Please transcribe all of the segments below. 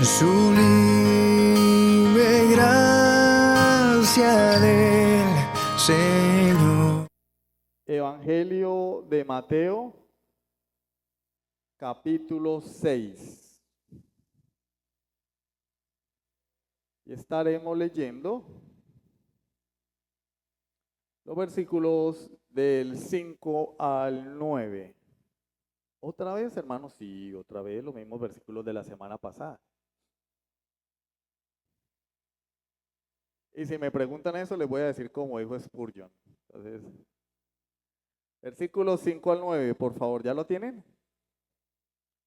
Sublime gracia del Señor. Evangelio de Mateo, capítulo 6. Y estaremos leyendo los versículos del 5 al 9. Otra vez, hermanos, sí, otra vez los mismos versículos de la semana pasada. Y si me preguntan eso, les voy a decir como dijo Spurgeon. Entonces, versículos 5 al 9, por favor, ¿ya lo tienen?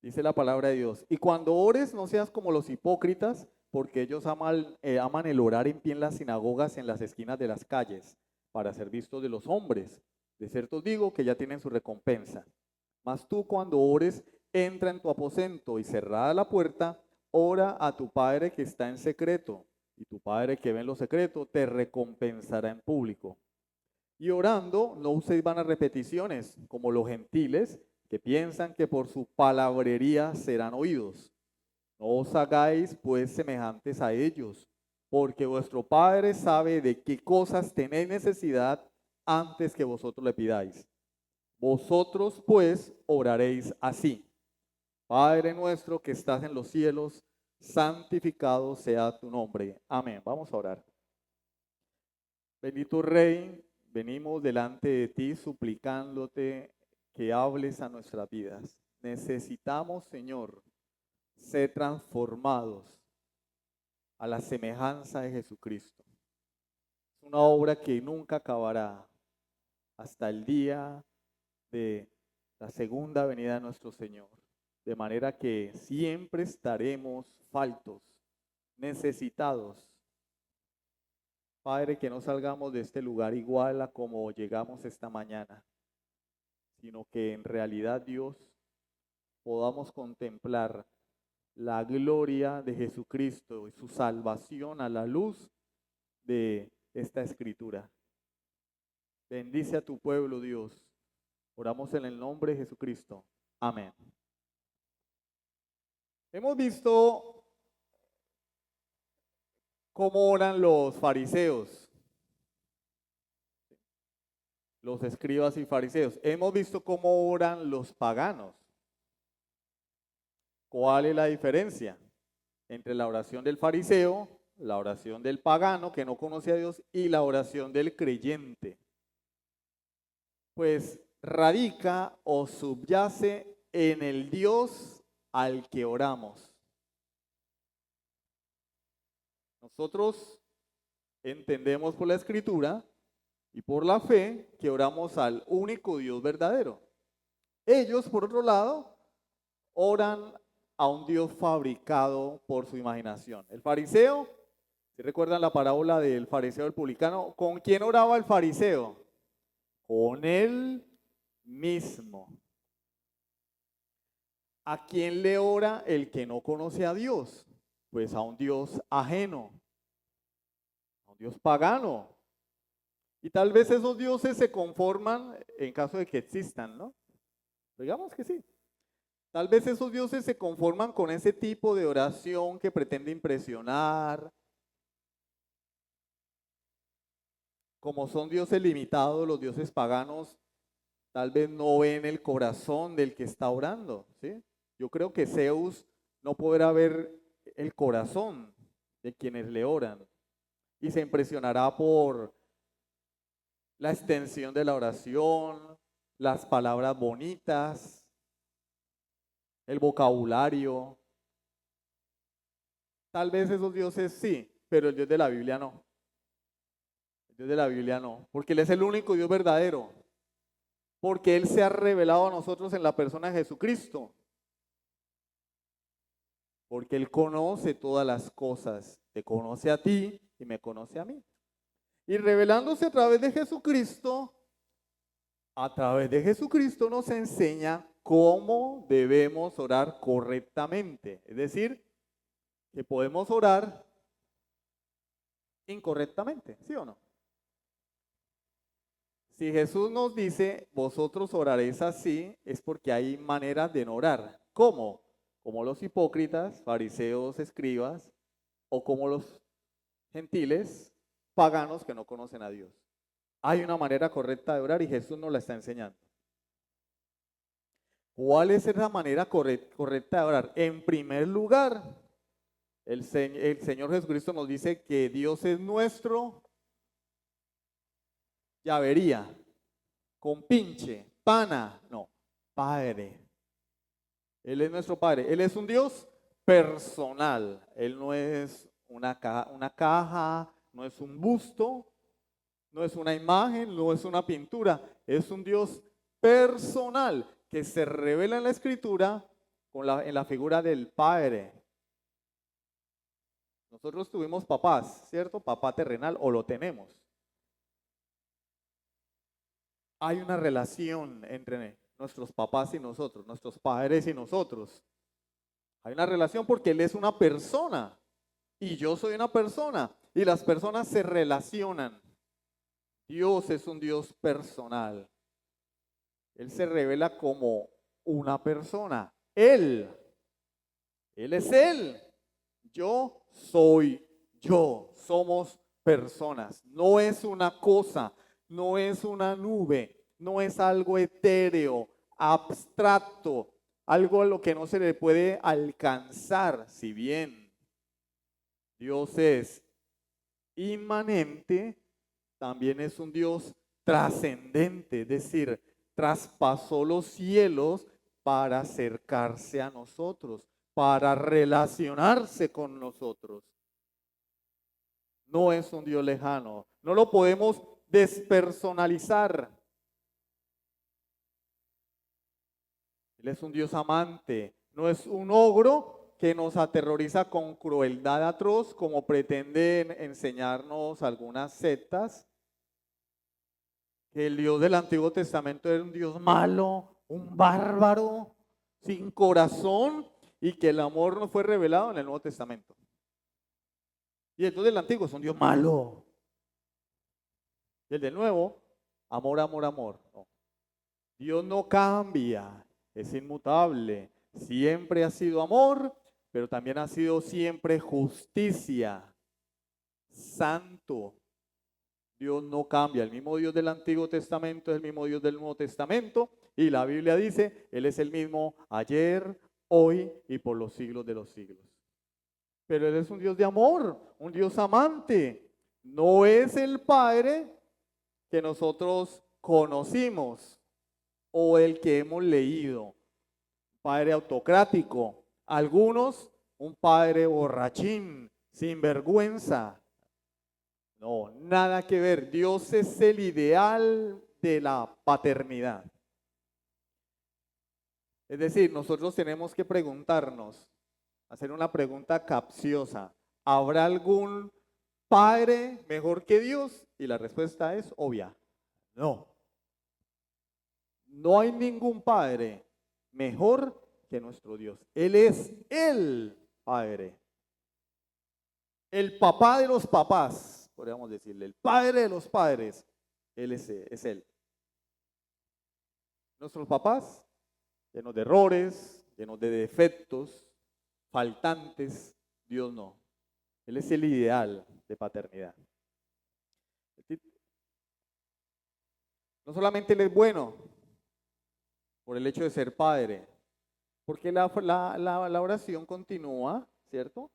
Dice la palabra de Dios. Y cuando ores, no seas como los hipócritas, porque ellos aman el orar en pie en las sinagogas y en las esquinas de las calles, para ser vistos de los hombres. De cierto os digo que ya tienen su recompensa. Mas tú cuando ores, entra en tu aposento y cerrada la puerta, ora a tu Padre que está en secreto, y tu Padre que ve en lo secreto te recompensará en público. Y orando, no uséis vanas repeticiones, como los gentiles, que piensan que por su palabrería serán oídos. No os hagáis pues semejantes a ellos, porque vuestro Padre sabe de qué cosas tenéis necesidad antes que vosotros le pidáis. Vosotros pues oraréis así: Padre nuestro que estás en los cielos, santificado sea tu nombre. Amén. Vamos a orar. Bendito Rey, venimos delante de ti suplicándote que hables a nuestras vidas. Necesitamos, Señor, ser transformados a la semejanza de Jesucristo. Es una obra que nunca acabará hasta el día de la segunda venida de nuestro Señor. De manera que siempre estaremos faltos, necesitados. Padre, que no salgamos de este lugar igual a como llegamos esta mañana, sino que en realidad, Dios, podamos contemplar la gloria de Jesucristo y su salvación a la luz de esta escritura. Bendice a tu pueblo, Dios. Oramos en el nombre de Jesucristo. Amén. Hemos visto cómo oran los fariseos, los escribas y fariseos. Hemos visto cómo oran los paganos. ¿Cuál es la diferencia entre la oración del fariseo, la oración del pagano que no conoce a Dios y la oración del creyente? Pues radica o subyace en el Dios al que oramos. Nosotros entendemos por la Escritura y por la fe que oramos al único Dios verdadero. Ellos, por otro lado, oran a un Dios fabricado por su imaginación. El fariseo, si recuerdan la parábola del fariseo y el publicano, ¿con quién oraba el fariseo? Con él mismo. ¿A quién le ora el que no conoce a Dios? Pues a un Dios ajeno, a un Dios pagano. Y tal vez esos dioses se conforman en caso de que existan, ¿no? Digamos que sí. Tal vez esos dioses se conforman con ese tipo de oración que pretende impresionar. Como son dioses limitados, los dioses paganos tal vez no ven el corazón del que está orando, ¿sí? Yo creo que Zeus no podrá ver el corazón de quienes le oran y se impresionará por la extensión de la oración, las palabras bonitas, el vocabulario. Tal vez esos dioses sí, pero el Dios de la Biblia no. El Dios de la Biblia no, porque Él es el único Dios verdadero, porque Él se ha revelado a nosotros en la persona de Jesucristo, porque Él conoce todas las cosas, te conoce a ti y me conoce a mí. Y revelándose a través de Jesucristo nos enseña cómo debemos orar correctamente. Es decir, que podemos orar incorrectamente, ¿sí o no? Si Jesús nos dice, vosotros oraréis así, es porque hay maneras de no orar. ¿Cómo? como los hipócritas, fariseos, escribas, o como los gentiles, paganos que no conocen a Dios. Hay una manera correcta de orar y Jesús nos la está enseñando. ¿Cuál es esa manera correcta de orar? En primer lugar, el Señor Jesucristo nos dice que Dios es nuestro llavería, compinche, pana, no, Padre. Él es nuestro Padre. Él es un Dios personal. Él no es una caja, no es un busto, no es una imagen, no es una pintura. Es un Dios personal que se revela en la Escritura en la figura del Padre. Nosotros tuvimos papás, ¿cierto? Papá terrenal, o lo tenemos. Hay una relación entre nuestros papás y nosotros, nuestros padres y nosotros. Hay una relación porque Él es una persona y yo soy una persona y las personas se relacionan. Dios es un Dios personal. Él se revela como una persona. Él es Él. Yo soy yo. Somos personas. No es una cosa, no es una nube, no es algo etéreo, abstracto, algo a lo que no se le puede alcanzar. Si bien Dios es inmanente, también es un Dios trascendente, es decir, traspasó los cielos para acercarse a nosotros, para relacionarse con nosotros. No es un Dios lejano, no lo podemos despersonalizar. Él es un Dios amante, no es un ogro que nos aterroriza con crueldad atroz, como pretenden enseñarnos algunas sectas, que el Dios del Antiguo Testamento era un Dios malo, un bárbaro, sin corazón, y que el amor no fue revelado en el Nuevo Testamento. Y el Dios del Antiguo es un Dios malo. Y el del Nuevo, amor, amor, amor. No. Dios no cambia, es inmutable. Siempre ha sido amor, pero también ha sido siempre justicia, santo. Dios no cambia, el mismo Dios del Antiguo Testamento es el mismo Dios del Nuevo Testamento y la Biblia dice, Él es el mismo ayer, hoy y por los siglos de los siglos. Pero Él es un Dios de amor, un Dios amante, no es el Padre que nosotros conocimos o el que hemos leído, Padre autocrático, algunos un Padre borrachín, sin vergüenza. No, nada que ver. Dios es el ideal de la paternidad. Es decir, nosotros tenemos que preguntarnos, hacer una pregunta capciosa. ¿Habrá algún padre mejor que Dios? Y la respuesta es obvia. No. No hay ningún padre mejor que nuestro Dios. Él es el Padre. El papá de los papás, podríamos decirle, el padre de los padres, Él es Él. Nuestros papás, llenos de errores, llenos de defectos, faltantes, Dios no. Él es el ideal de paternidad. No solamente Él es bueno por el hecho de ser padre, porque la oración continúa, ¿cierto?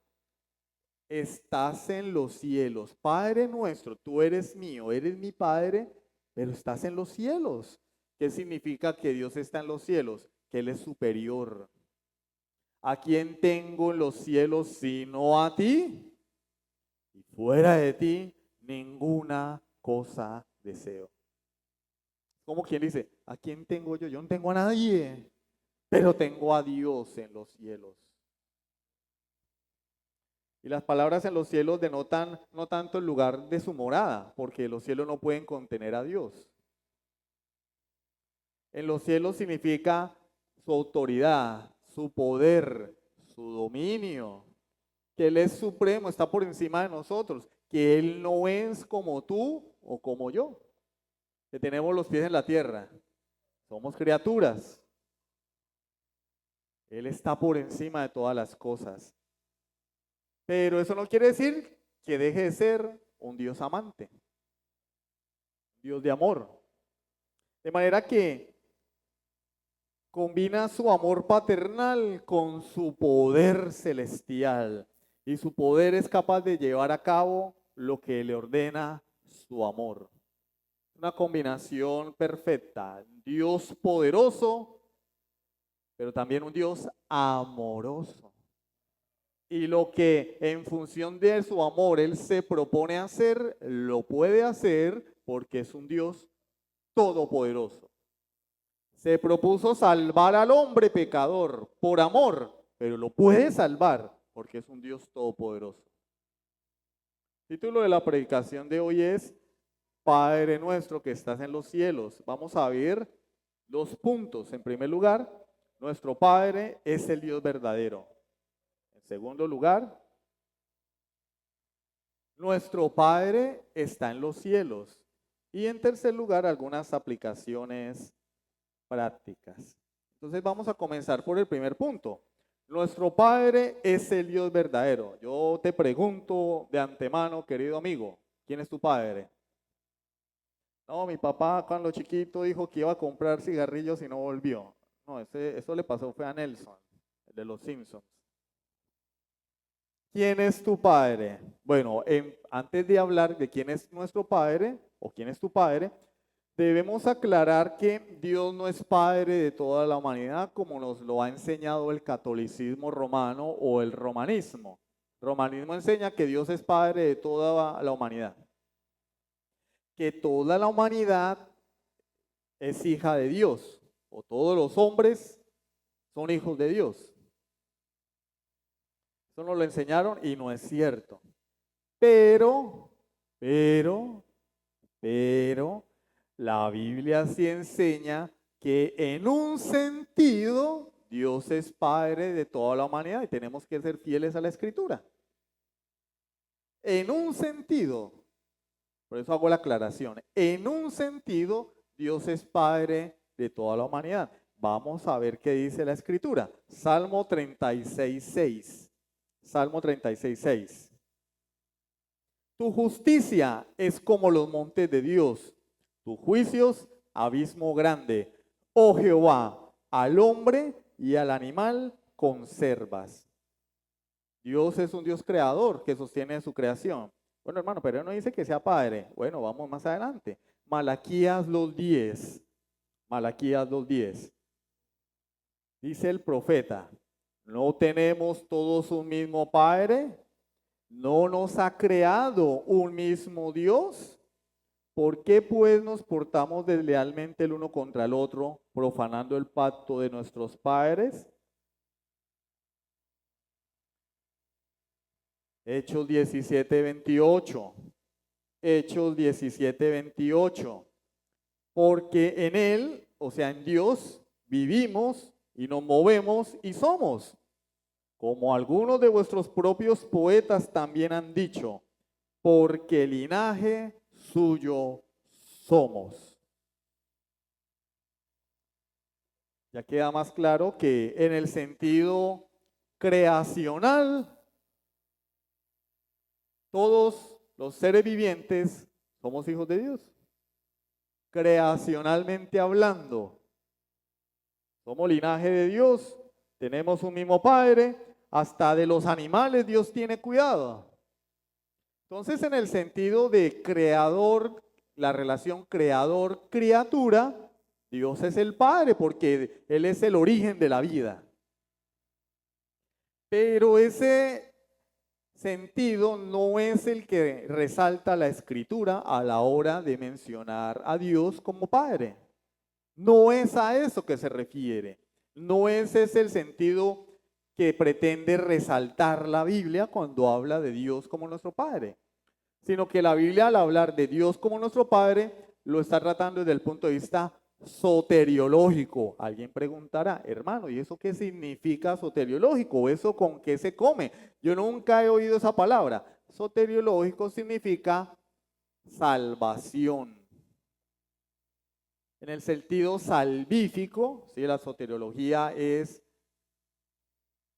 Estás en los cielos, Padre nuestro, tú eres mío, eres mi Padre, pero estás en los cielos. ¿Qué significa que Dios está en los cielos? Que Él es superior. ¿A quién tengo en los cielos sino a ti? Y fuera de ti, ninguna cosa deseo. Como quien dice, ¿a quién tengo yo? Yo no tengo a nadie, pero tengo a Dios en los cielos. Y las palabras en los cielos denotan no tanto el lugar de su morada, porque los cielos no pueden contener a Dios. En los cielos significa su autoridad, su poder, su dominio, que Él es supremo, está por encima de nosotros, que Él no es como tú o como yo, que tenemos los pies en la tierra. Somos criaturas. Él está por encima de todas las cosas. Pero eso no quiere decir que deje de ser un Dios amante, Dios de amor. De manera que combina su amor paternal con su poder celestial. Y su poder es capaz de llevar a cabo lo que le ordena su amor. Una combinación perfecta. Dios poderoso, pero también un Dios amoroso. Y lo que en función de su amor Él se propone hacer, lo puede hacer porque es un Dios todopoderoso. Se propuso salvar al hombre pecador por amor, pero lo puede salvar porque es un Dios todopoderoso. El título de la predicación de hoy es Padre nuestro que estás en los cielos. Vamos a ver dos puntos. En primer lugar, nuestro Padre es el Dios verdadero. En segundo lugar, nuestro Padre está en los cielos. Y en tercer lugar, algunas aplicaciones prácticas. Entonces vamos a comenzar por el primer punto. Nuestro Padre es el Dios verdadero. Yo te pregunto de antemano, querido amigo, ¿quién es tu padre? No, mi papá cuando chiquito dijo que iba a comprar cigarrillos y no volvió. No, eso le pasó fue a Nelson, el de los Simpsons. ¿Quién es tu padre? Bueno, antes de hablar de quién es nuestro padre o quién es tu padre, debemos aclarar que Dios no es padre de toda la humanidad como nos lo ha enseñado el catolicismo romano o el romanismo. El romanismo enseña que Dios es padre de toda la humanidad. Que toda la humanidad es hija de Dios, o todos los hombres son hijos de Dios. Eso nos lo enseñaron y no es cierto. Pero, la Biblia sí enseña que en un sentido Dios es Padre de toda la humanidad y tenemos que ser fieles a la Escritura. En un sentido, por eso hago la aclaración, en un sentido Dios es Padre de toda la humanidad. Vamos a ver qué dice la Escritura. Salmo 36:6. Salmo 36:6. Tu justicia es como los montes de Dios, tus juicios, abismo grande. Oh Jehová, al hombre y al animal conservas. Dios es un Dios creador que sostiene su creación. Bueno, hermano, pero él no dice que sea padre. Bueno, vamos más adelante. Malaquías 2:10. Malaquías 2:10. Dice el profeta, ¿no tenemos todos un mismo Padre? ¿No nos ha creado un mismo Dios? ¿Por qué pues nos portamos deslealmente el uno contra el otro, profanando el pacto de nuestros padres? Hechos 17:28. Hechos 17:28. Porque en Él, o sea, en Dios, vivimos y nos movemos y somos. Como algunos de vuestros propios poetas también han dicho, porque linaje suyo somos. Ya queda más claro que en el sentido creacional, todos los seres vivientes somos hijos de Dios. Creacionalmente hablando, somos linaje de Dios, tenemos un mismo Padre, hasta de los animales Dios tiene cuidado. Entonces, en el sentido de creador, la relación creador-criatura, Dios es el Padre porque Él es el origen de la vida. Pero ese sentido no es el que resalta la Escritura a la hora de mencionar a Dios como Padre. No es a eso que se refiere. No ese es el sentido que pretende resaltar la Biblia cuando habla de Dios como nuestro Padre, sino que la Biblia al hablar de Dios como nuestro Padre lo está tratando desde el punto de vista soteriológico. Alguien preguntará, hermano, ¿y eso qué significa soteriológico? ¿Eso con qué se come? Yo nunca he oído esa palabra. Soteriológico significa salvación. En el sentido salvífico, ¿sí? La soteriología es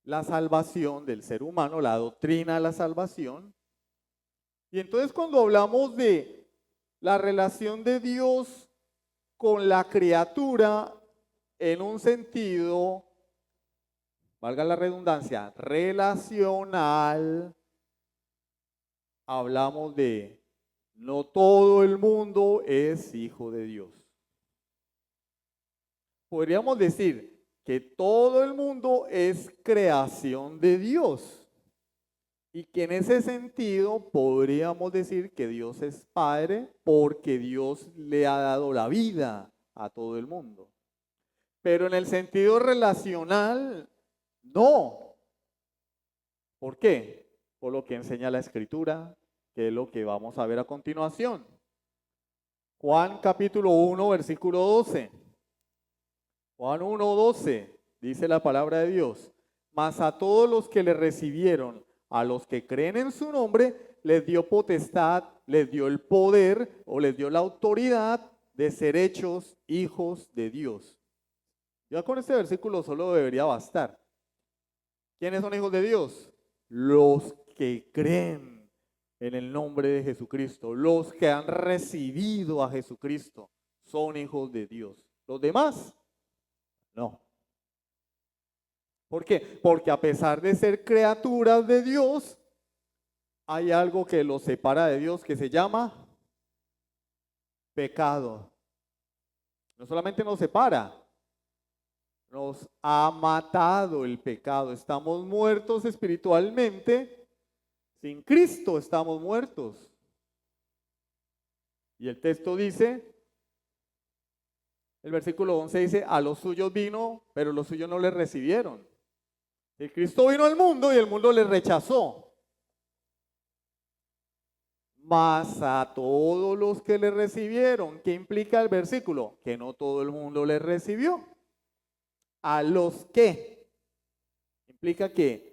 la salvación del ser humano, la doctrina de la salvación. Y entonces cuando hablamos de la relación de Dios con la criatura en un sentido, valga la redundancia, relacional, hablamos de no todo el mundo es hijo de Dios. Podríamos decir que todo el mundo es creación de Dios y que en ese sentido podríamos decir que Dios es Padre porque Dios le ha dado la vida a todo el mundo. Pero en el sentido relacional, no. ¿Por qué? Por lo que enseña la Escritura, que es lo que vamos a ver a continuación. Juan capítulo 1, versículo 12. Juan 1, 12, dice la palabra de Dios. Mas a todos los que le recibieron, a los que creen en su nombre, les dio potestad, les dio el poder o les dio la autoridad de ser hechos hijos de Dios. Ya con este versículo solo debería bastar. ¿Quiénes son hijos de Dios? Los que creen en el nombre de Jesucristo, los que han recibido a Jesucristo, son hijos de Dios. Los demás, no. ¿Por qué? Porque a pesar de ser criaturas de Dios, hay algo que los separa de Dios que se llama pecado. No solamente nos separa, nos ha matado el pecado. Estamos muertos espiritualmente. Sin Cristo estamos muertos. Y el texto dice, el versículo 11 dice, a los suyos vino, pero los suyos no le recibieron. El Cristo vino al mundo y el mundo le rechazó. Mas a todos los que le recibieron, ¿qué implica el versículo? Que no todo el mundo le recibió. A los que, implica que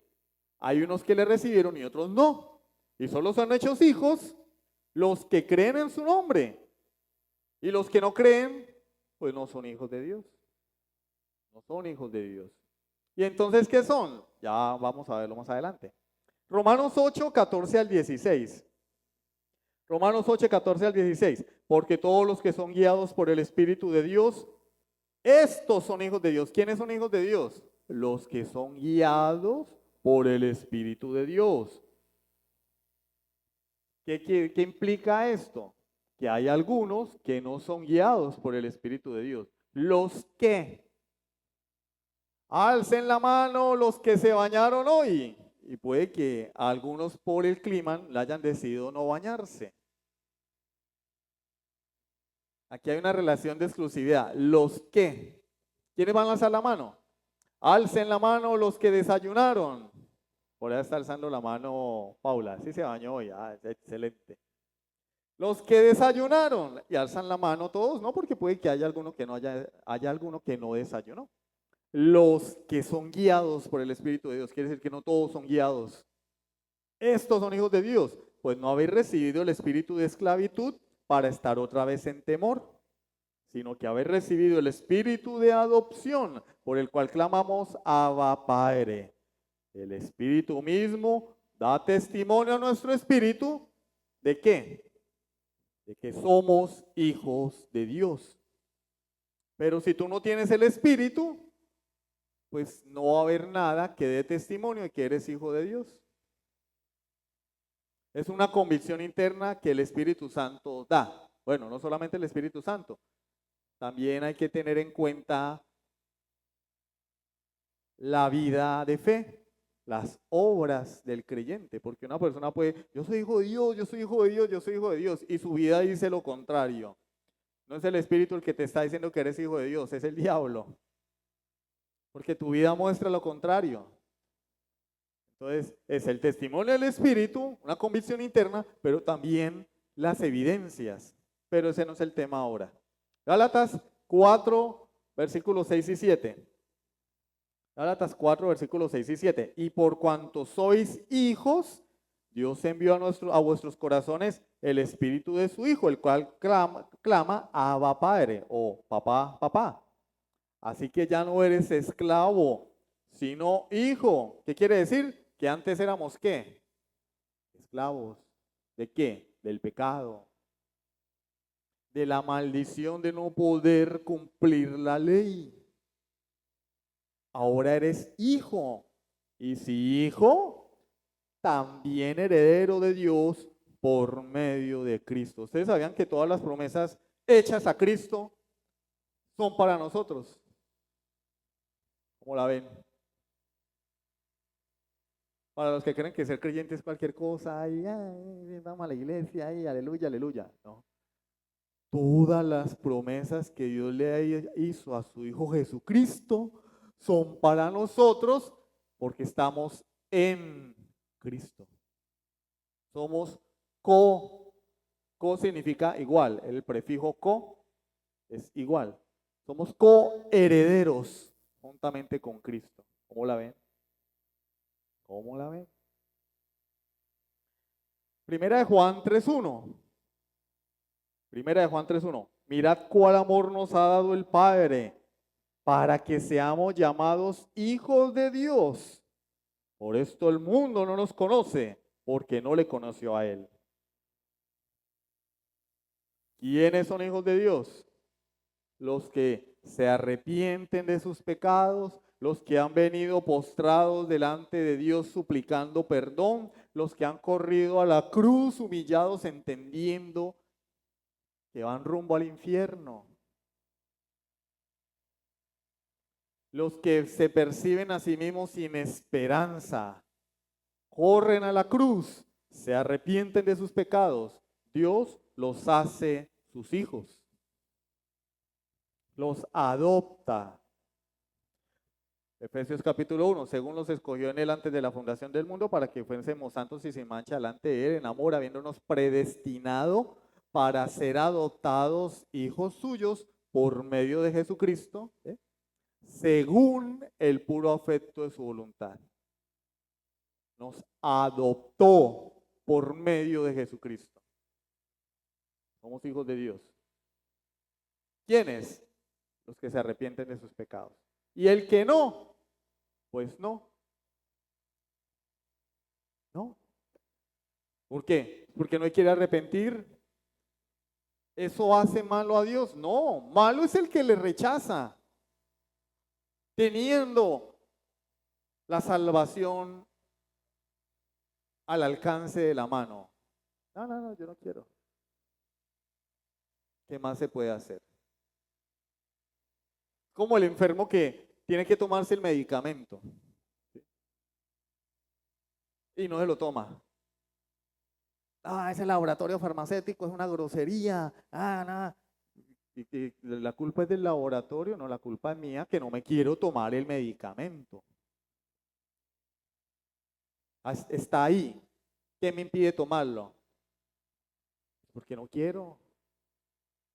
hay unos que le recibieron y otros no. Y solo son hechos hijos los que creen en su nombre. Y los que no creen, pues no son hijos de Dios. No son hijos de Dios. ¿Y entonces qué son? Ya vamos a verlo más adelante. Romanos 8, 14 al 16. Romanos 8, 14 al 16. Porque todos los que son guiados por el Espíritu de Dios, estos son hijos de Dios. ¿Quiénes son hijos de Dios? Los que son guiados por el Espíritu de Dios. ¿Qué implica esto? Que hay algunos que no son guiados por el Espíritu de Dios. Los que alcen la mano, los que se bañaron hoy. Y puede que algunos por el clima le hayan decidido no bañarse. Aquí hay una relación de exclusividad. Los que, ¿quiénes van a alzar la mano? Alcen la mano los que desayunaron. Por ahí está alzando la mano Paula. Sí se bañó hoy. Excelente. Los que desayunaron. Y alzan la mano todos, no, porque puede que haya alguno que no haya alguno que no desayunó. Los que son guiados por el Espíritu de Dios. Quiere decir que no todos son guiados. Estos son hijos de Dios. Pues no habéis recibido el espíritu de esclavitud para estar otra vez en temor, sino que habéis recibido el espíritu de adopción, por el cual clamamos Abba Padre. El Espíritu mismo da testimonio a nuestro espíritu, ¿de qué? De que somos hijos de Dios. Pero si tú no tienes el Espíritu, pues no va a haber nada que dé testimonio de que eres hijo de Dios. Es una convicción interna que el Espíritu Santo da. Bueno, no solamente el Espíritu Santo, también hay que tener en cuenta la vida de fe, las obras del creyente, porque una persona puede, yo soy hijo de Dios, yo soy hijo de Dios, yo soy hijo de Dios, y su vida dice lo contrario. No es el Espíritu el que te está diciendo que eres hijo de Dios, es el diablo. Porque tu vida muestra lo contrario. Entonces, es el testimonio del Espíritu, una convicción interna, pero también las evidencias. Pero ese no es el tema ahora. Gálatas 4, versículos 6 y 7. Gálatas 4, versículos 6 y 7. Y por cuanto sois hijos, Dios envió a vuestros corazones el Espíritu de su Hijo, el cual clama Abba Padre, o papá, papá. Así que ya no eres esclavo, sino hijo. ¿Qué quiere decir? Que antes éramos ¿qué? Esclavos. ¿De qué? Del pecado. De la maldición de no poder cumplir la ley. Ahora eres hijo. Y si hijo, también heredero de Dios por medio de Cristo. ¿Ustedes sabían que todas las promesas hechas a Cristo son para nosotros? ¿Cómo la ven? Para los que creen que ser creyente es cualquier cosa, ay, vamos a la iglesia, ay, aleluya, aleluya. No. Todas las promesas que Dios le hizo a su Hijo Jesucristo son para nosotros porque estamos en Cristo. Somos co significa igual, el prefijo co es igual. Somos coherederos juntamente con Cristo. ¿Cómo la ven? ¿Cómo la ven? Primera de Juan 3:1. Primera de Juan 3:1. Mirad cuál amor nos ha dado el Padre para que seamos llamados hijos de Dios. Por esto el mundo no nos conoce, porque no le conoció a Él. ¿Quiénes son hijos de Dios? Los que se arrepienten de sus pecados, los que han venido postrados delante de Dios suplicando perdón, los que han corrido a la cruz humillados entendiendo que van rumbo al infierno. Los que se perciben a sí mismos sin esperanza, corren a la cruz, se arrepienten de sus pecados, Dios los hace sus hijos, los adopta. Efesios capítulo 1, según los escogió en él antes de la fundación del mundo, para que fuésemos santos y sin mancha delante de él, en amor, habiéndonos predestinado para ser adoptados hijos suyos por medio de Jesucristo, según el puro afecto de su voluntad. Nos adoptó por medio de Jesucristo. Somos hijos de Dios. ¿Quiénes? Los que se arrepienten de sus pecados. Y el que no, pues no. No. ¿Por qué? Porque no quiere arrepentir. ¿Eso hace malo a Dios? No, malo es el que le rechaza. Teniendo la salvación al alcance de la mano. No, yo no quiero. ¿Qué más se puede hacer? Como el enfermo que tiene que tomarse el medicamento y no se lo toma. Ese laboratorio farmacéutico es una grosería. Nada. Y la culpa es del laboratorio, no, la culpa es mía que no me quiero tomar el medicamento. Está ahí. ¿Qué me impide tomarlo? Porque no quiero.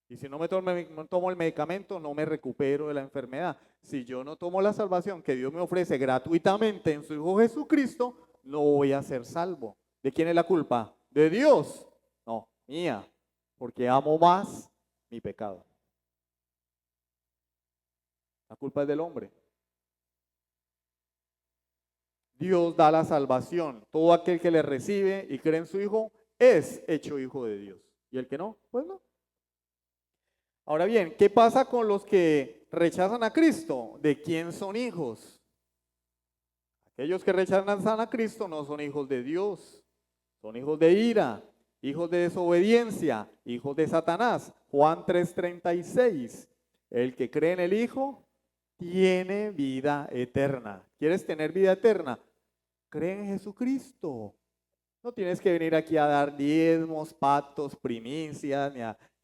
Y si no me tomo el medicamento, no me recupero de la enfermedad. Si yo no tomo la salvación que Dios me ofrece gratuitamente en su Hijo Jesucristo, no voy a ser salvo. ¿De quién es la culpa? ¿De Dios? No, mía. Porque amo más mi pecado. La culpa es del hombre. Dios da la salvación. Todo aquel que le recibe y cree en su Hijo es hecho hijo de Dios. ¿Y el que no? Pues no. Ahora bien, ¿qué pasa con los que rechazan a Cristo? ¿De quién son hijos? Aquellos que rechazan a Cristo no son hijos de Dios, son hijos de ira, hijos de desobediencia, hijos de Satanás. Juan 3:36. El que cree en el Hijo tiene vida eterna. ¿Quieres tener vida eterna? Cree en Jesucristo. No tienes que venir aquí a dar diezmos, pactos, primicias,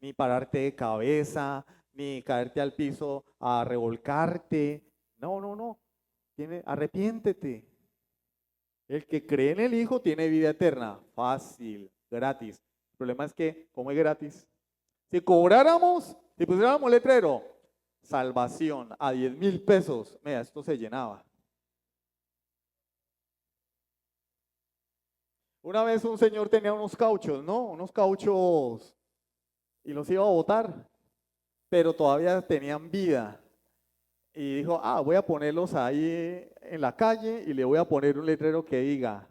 ni pararte de cabeza, ni caerte al piso a revolcarte. No. Arrepiéntete. El que cree en el Hijo tiene vida eterna. Fácil, gratis. El problema es que, ¿cómo es gratis? Si cobráramos, si pusiéramos letrero, salvación a 10,000 pesos, mira, esto se llenaba. Una vez un señor tenía unos cauchos, ¿no? Unos cauchos y los iba a botar, pero todavía tenían vida. Y dijo, voy a ponerlos ahí en la calle y le voy a poner un letrero que diga,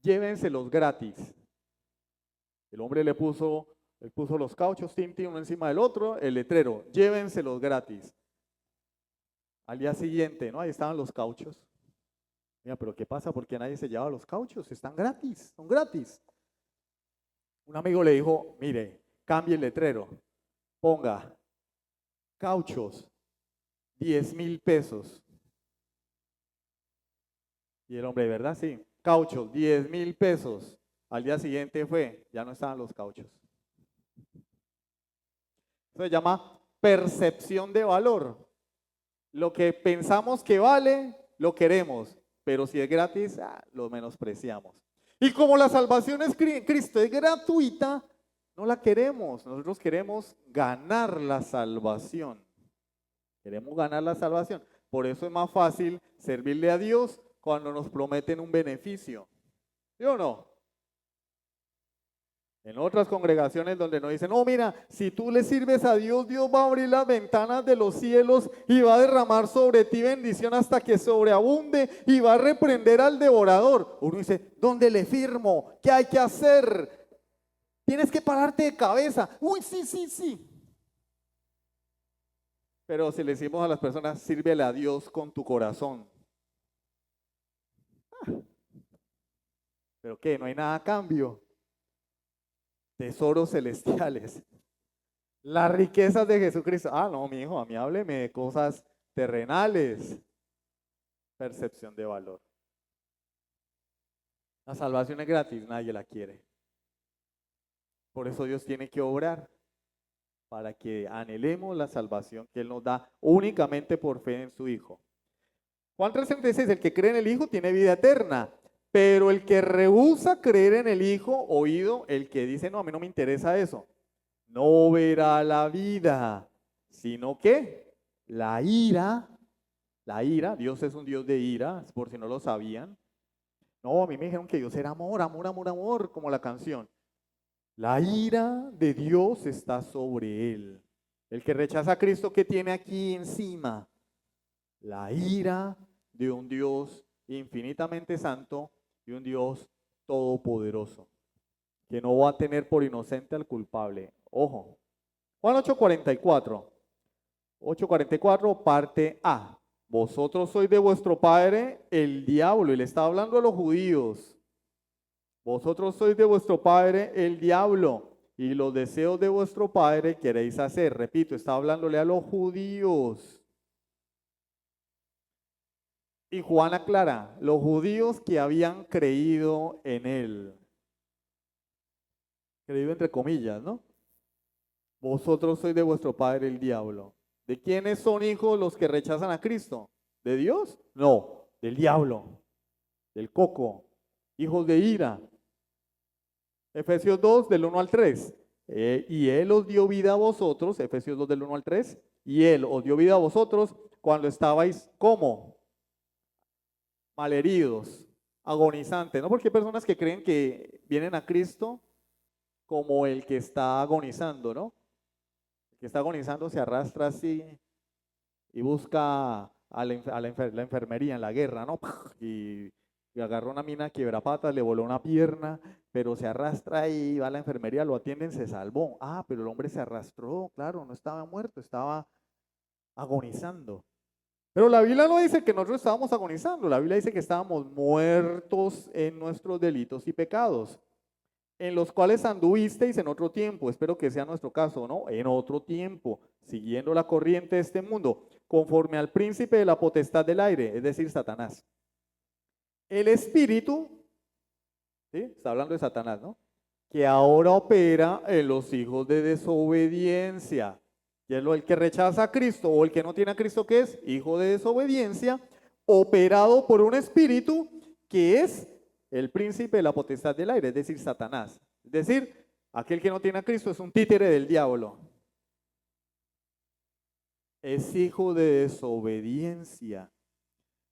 llévenselos gratis. El hombre le puso los cauchos, tinti, uno encima del otro, el letrero, llévenselos gratis. Al día siguiente, ¿no? Ahí estaban los cauchos. Mira, pero ¿qué pasa? ¿Por qué nadie se lleva los cauchos? Están gratis, son gratis. Un amigo le dijo, mire, cambie el letrero, ponga cauchos, 10.000 pesos. Y el hombre, ¿de verdad? Sí, cauchos, 10.000 pesos. Al día siguiente ya no estaban los cauchos. Eso se llama percepción de valor. Lo que pensamos que vale, lo queremos, pero si es gratis, lo menospreciamos. Y como la salvación en Cristo es gratuita, no la queremos. Nosotros queremos ganar la salvación. Queremos ganar la salvación. Por eso es más fácil servirle a Dios cuando nos prometen un beneficio. ¿Sí o no? En otras congregaciones donde nos dicen, mira, si tú le sirves a Dios, Dios va a abrir las ventanas de los cielos y va a derramar sobre ti bendición hasta que sobreabunde y va a reprender al devorador. Uno dice, ¿dónde le firmo? ¿Qué hay que hacer? Tienes que pararte de cabeza. Uy, sí. Pero si le decimos a las personas, sírvele a Dios con tu corazón. ¿Pero qué? No hay nada a cambio. Tesoros celestiales. Las riquezas de Jesucristo. No, mi hijo, a mí hábleme de cosas terrenales. Percepción de valor. La salvación es gratis, nadie la quiere. Por eso Dios tiene que obrar para que anhelemos la salvación que Él nos da únicamente por fe en su Hijo. Juan 3:36, el que cree en el Hijo tiene vida eterna, pero el que rehúsa creer en el Hijo, oído, el que dice, no, a mí no me interesa eso, no verá la vida, sino que la ira, Dios es un Dios de ira, por si no lo sabían. No, a mí me dijeron que Dios era amor, amor, amor, amor, como la canción. La ira de Dios está sobre él. El que rechaza a Cristo, ¿qué tiene aquí encima? La ira de un Dios infinitamente santo y un Dios todopoderoso, que no va a tener por inocente al culpable. Ojo, Juan 8:44, parte A. Vosotros sois de vuestro padre el diablo, y le está hablando a los judíos. Vosotros sois de vuestro padre el diablo, y los deseos de vuestro padre queréis hacer. Repito, está hablándole a los judíos. Y Juan aclara, los judíos que habían creído en él. Creído entre comillas, ¿no? Vosotros sois de vuestro padre el diablo. ¿De quiénes son hijos los que rechazan a Cristo? ¿De Dios? No, del diablo, del coco, hijos de ira. Efesios 2, del 1 al 3. Y Él os dio vida a vosotros, Efesios 2, del 1 al 3. Y Él os dio vida a vosotros cuando estabais, ¿cómo? Malheridos, agonizantes, ¿no? Porque hay personas que creen que vienen a Cristo como el que está agonizando, ¿no? El que está agonizando se arrastra así y busca a la enfermería en la guerra, ¿no? Y agarró una mina quiebrapatas, le voló una pierna, pero se arrastra y va a la enfermería, lo atienden, se salvó. Pero el hombre se arrastró, claro, no estaba muerto, estaba agonizando. Pero la Biblia no dice que nosotros estábamos agonizando, la Biblia dice que estábamos muertos en nuestros delitos y pecados, en los cuales anduvisteis en otro tiempo, espero que sea nuestro caso, ¿no? En otro tiempo, siguiendo la corriente de este mundo, conforme al príncipe de la potestad del aire, es decir, Satanás. El espíritu, ¿sí? Está hablando de Satanás, ¿no? Que ahora opera en los hijos de desobediencia. Y es el que rechaza a Cristo o el que no tiene a Cristo, ¿qué es? Hijo de desobediencia, operado por un espíritu que es el príncipe de la potestad del aire, es decir, Satanás. Es decir, aquel que no tiene a Cristo es un títere del diablo. Es hijo de desobediencia.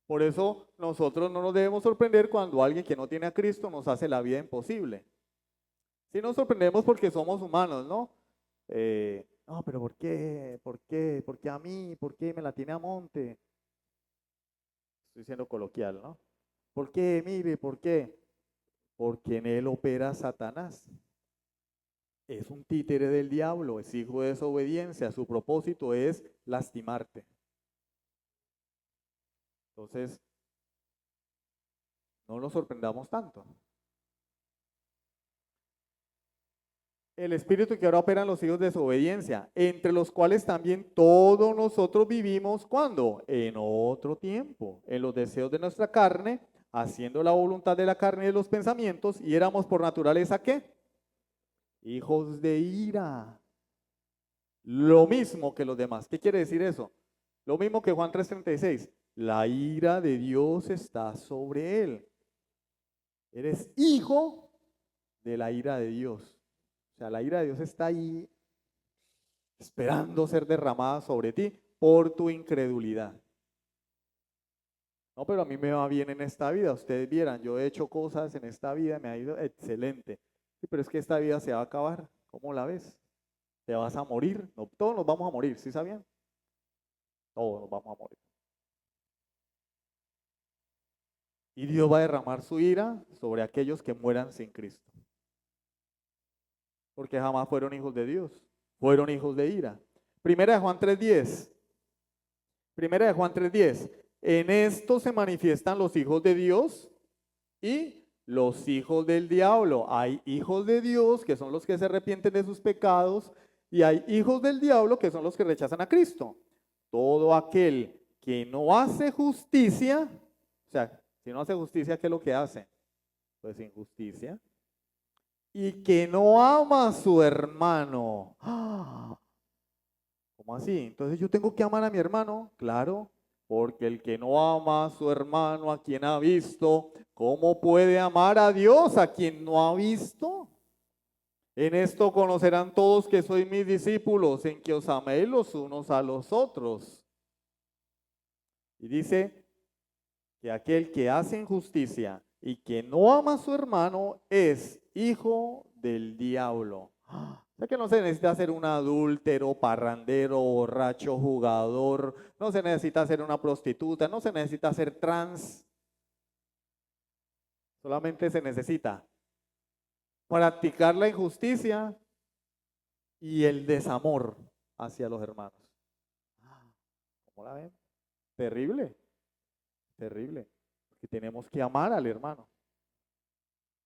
Por eso nosotros no nos debemos sorprender cuando alguien que no tiene a Cristo nos hace la vida imposible. Sí nos sorprendemos porque somos humanos, ¿no? No, pero ¿por qué? ¿Por qué? ¿Por qué a mí? ¿Por qué me la tiene a monte? Estoy siendo coloquial, ¿no? ¿Por qué? Mire, ¿por qué? Porque en él opera Satanás. Es un títere del diablo, es hijo de desobediencia. Su propósito es lastimarte. Entonces, no nos sorprendamos tanto. El espíritu que ahora opera en los hijos de desobediencia, entre los cuales también todos nosotros vivimos, ¿cuándo? En otro tiempo, en los deseos de nuestra carne, haciendo la voluntad de la carne y de los pensamientos, y éramos por naturaleza, ¿qué? Hijos de ira. Lo mismo que los demás. ¿Qué quiere decir eso? Lo mismo que Juan 3:36. La ira de Dios está sobre él. Eres hijo de la ira de Dios. O sea, la ira de Dios está ahí esperando ser derramada sobre ti por tu incredulidad. No, pero a mí me va bien en esta vida. Ustedes vieran, yo he hecho cosas en esta vida, me ha ido excelente. Sí, pero es que esta vida se va a acabar. ¿Cómo la ves? ¿Te vas a morir? No, todos nos vamos a morir, ¿sí sabían? Todos nos vamos a morir. Y Dios va a derramar su ira sobre aquellos que mueran sin Cristo. Porque jamás fueron hijos de Dios, fueron hijos de ira. Primera de Juan 3:10. Primera de Juan 3:10. En esto se manifiestan los hijos de Dios y los hijos del diablo. Hay hijos de Dios que son los que se arrepienten de sus pecados y hay hijos del diablo que son los que rechazan a Cristo. Todo aquel que no hace justicia, o sea, si no hace justicia, ¿qué es lo que hace? Pues injusticia. Y que no ama a su hermano. ¡Ah! ¿Cómo así? Entonces yo tengo que amar a mi hermano. Claro, porque el que no ama a su hermano, a quien ha visto, ¿cómo puede amar a Dios a quien no ha visto? En esto conocerán todos que sois mis discípulos, en que os améis los unos a los otros. Y dice que aquel que hace injusticia y que no ama a su hermano es hijo del diablo. O sea que no se necesita ser un adúltero, parrandero, borracho, jugador, no se necesita ser una prostituta, no se necesita ser trans, solamente se necesita practicar la injusticia y el desamor hacia los hermanos. ¿Cómo la ven? Terrible, terrible, porque tenemos que amar al hermano.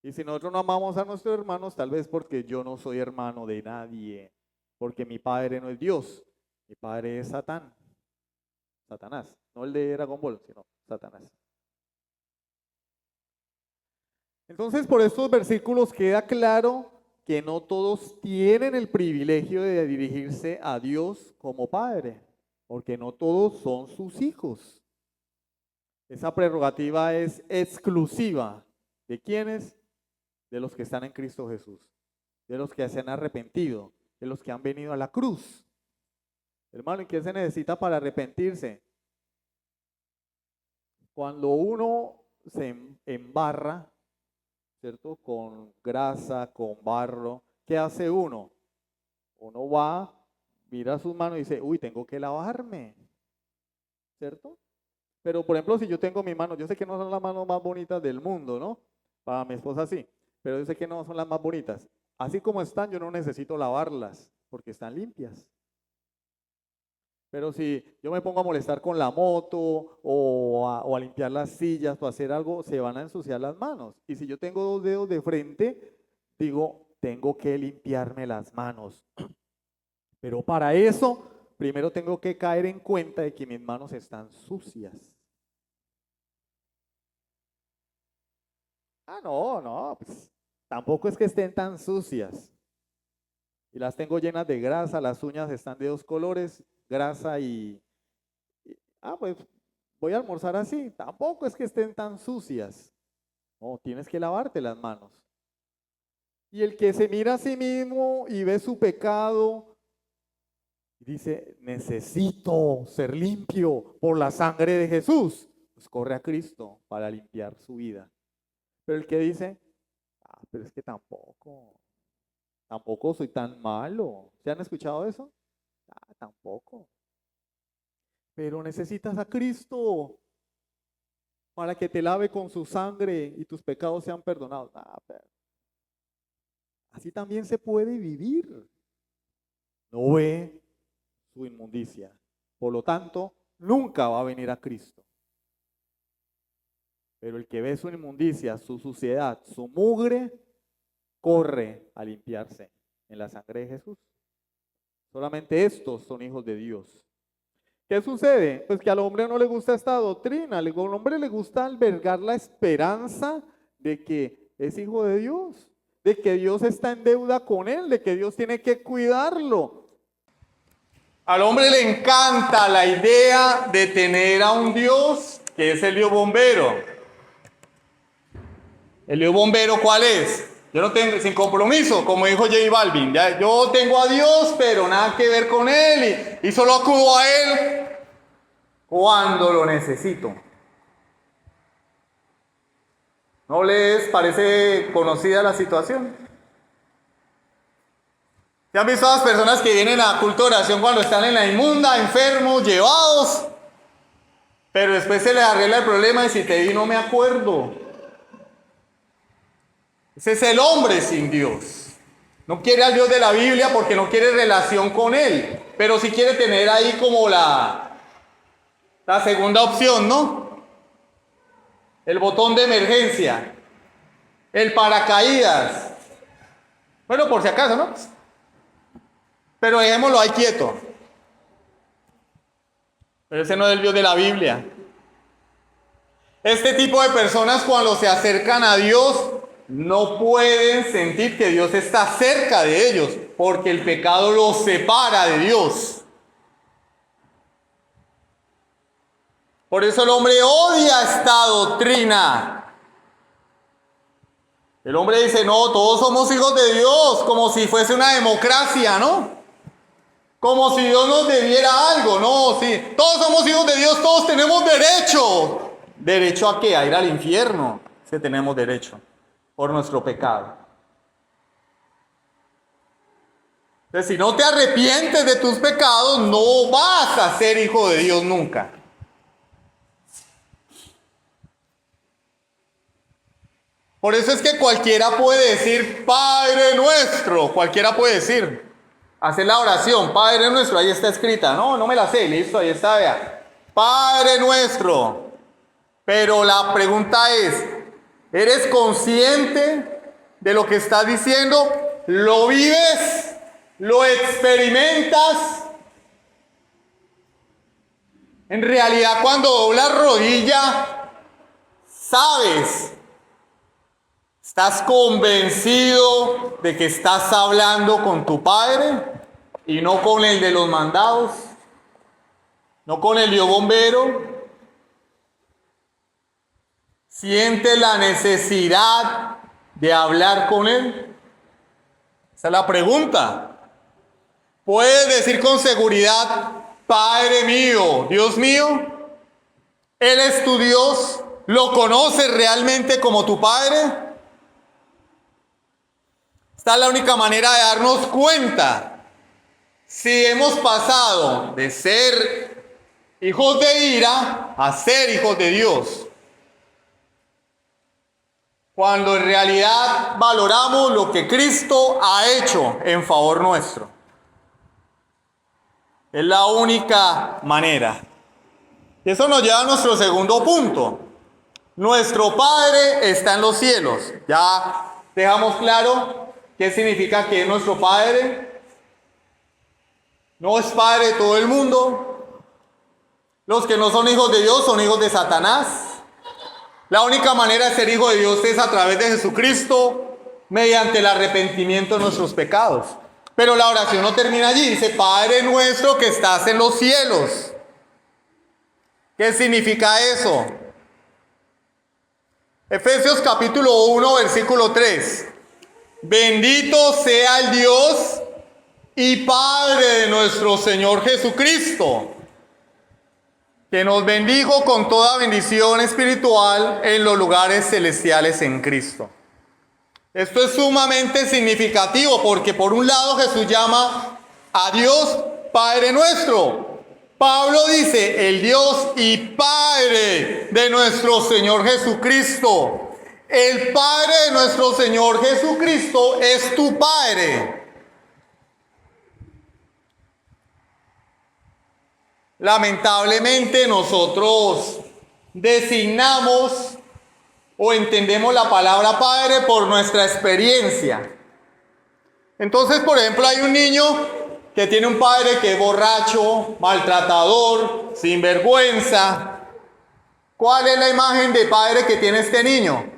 Y si nosotros no amamos a nuestros hermanos, tal vez porque yo no soy hermano de nadie, porque mi padre no es Dios, mi padre es Satanás, no el de Dragon Ball, sino Satanás. Entonces, por estos versículos queda claro que no todos tienen el privilegio de dirigirse a Dios como Padre, porque no todos son sus hijos. Esa prerrogativa es exclusiva. ¿De quiénes? De los que están en Cristo Jesús, de los que se han arrepentido, de los que han venido a la cruz. Hermano, ¿y qué se necesita para arrepentirse? Cuando uno se embarra, ¿cierto? Con grasa, con barro, ¿qué hace uno? Uno va, mira sus manos y dice, uy, tengo que lavarme, ¿cierto? Pero, por ejemplo, si yo tengo mis manos, yo sé que no son las manos más bonitas del mundo, ¿no? Para mi esposa sí, pero yo sé que no son las más bonitas. Así como están, yo no necesito lavarlas, porque están limpias. Pero si yo me pongo a molestar con la moto o a limpiar las sillas o hacer algo, se van a ensuciar las manos. Y si yo tengo dos dedos de frente, digo, tengo que limpiarme las manos. Pero para eso, primero tengo que caer en cuenta de que mis manos están sucias. Ah, no, no, pues, tampoco es que estén tan sucias. Y las tengo llenas de grasa, las uñas están de dos colores, grasa pues voy a almorzar así. Tampoco es que estén tan sucias. No, tienes que lavarte las manos. Y el que se mira a sí mismo y ve su pecado y dice, necesito ser limpio por la sangre de Jesús, pues corre a Cristo para limpiar su vida. Pero el que dice, pero es que tampoco soy tan malo. ¿Se han escuchado eso? Tampoco. Pero necesitas a Cristo para que te lave con su sangre y tus pecados sean perdonados. Pero así también se puede vivir. No ve su inmundicia. Por lo tanto, nunca va a venir a Cristo. Pero el que ve su inmundicia, su suciedad, su mugre, corre a limpiarse en la sangre de Jesús. Solamente estos son hijos de Dios. ¿Qué sucede? Pues que al hombre no le gusta esta doctrina. Al hombre le gusta albergar la esperanza de que es hijo de Dios, de que Dios está en deuda con él, de que Dios tiene que cuidarlo. Al hombre le encanta la idea de tener a un Dios que es el Dios bombero. ¿El Dios bombero cuál es? Yo no tengo, sin compromiso, como dijo J Balvin. Ya, yo tengo a Dios, pero nada que ver con Él. Y solo acudo a Él cuando lo necesito. ¿No les parece conocida la situación? ¿Se han visto a las personas que vienen a culto de oración cuando están en la inmunda, enfermos, llevados? Pero después se les arregla el problema y si te vi no me acuerdo. Ese es el hombre sin Dios. No quiere al Dios de la Biblia porque no quiere relación con Él. Pero sí quiere tener ahí como la segunda opción, ¿no? El botón de emergencia. El paracaídas. Bueno, por si acaso, ¿no? Pero dejémoslo ahí quieto. Pero ese no es el Dios de la Biblia. Este tipo de personas cuando se acercan a Dios no pueden sentir que Dios está cerca de ellos, porque el pecado los separa de Dios. Por eso el hombre odia esta doctrina. El hombre dice, no, todos somos hijos de Dios, como si fuese una democracia, ¿no? Como si Dios nos debiera algo, ¿no? Sí, todos somos hijos de Dios, todos tenemos derecho. ¿Derecho a qué? A ir al infierno. Es que tenemos derecho. Por nuestro pecado. Entonces, si no te arrepientes de tus pecados, no vas a ser hijo de Dios nunca. Por eso es que cualquiera puede decir, Padre nuestro, cualquiera puede decir, hacer la oración, Padre nuestro, ahí está escrita, no me la sé, listo, ahí está, vea, Padre nuestro, pero la pregunta es, ¿eres consciente de lo que estás diciendo? ¿Lo vives? ¿Lo experimentas? En realidad, cuando doblas rodilla, sabes, estás convencido de que estás hablando con tu Padre y no con el de los mandados, no con el Dios bombero. ¿Sientes la necesidad de hablar con Él? Esa es la pregunta. ¿Puedes decir con seguridad, Padre mío, Dios mío? ¿Él es tu Dios? ¿Lo conoces realmente como tu Padre? Esta es la única manera de darnos cuenta si hemos pasado de ser hijos de ira a ser hijos de Dios. Cuando en realidad valoramos lo que Cristo ha hecho en favor nuestro. Es la única manera. Y eso nos lleva a nuestro segundo punto. Nuestro Padre está en los cielos. Ya dejamos claro qué significa que es nuestro Padre. No es Padre de todo el mundo. Los que no son hijos de Dios son hijos de Satanás. La única manera de ser hijo de Dios es a través de Jesucristo, mediante el arrepentimiento de nuestros pecados. Pero la oración no termina allí. Dice, Padre nuestro que estás en los cielos. ¿Qué significa eso? Efesios capítulo 1, versículo 3. Bendito sea el Dios y Padre de nuestro Señor Jesucristo, que nos bendijo con toda bendición espiritual en los lugares celestiales en Cristo. Esto es sumamente significativo porque por un lado Jesús llama a Dios Padre nuestro. Pablo dice, el Dios y Padre de nuestro Señor Jesucristo. El Padre de nuestro Señor Jesucristo es tu Padre. Lamentablemente nosotros designamos o entendemos la palabra Padre por nuestra experiencia. Entonces, por ejemplo, hay un niño que tiene un padre que es borracho, maltratador, sinvergüenza. ¿Cuál es la imagen de padre que tiene este niño?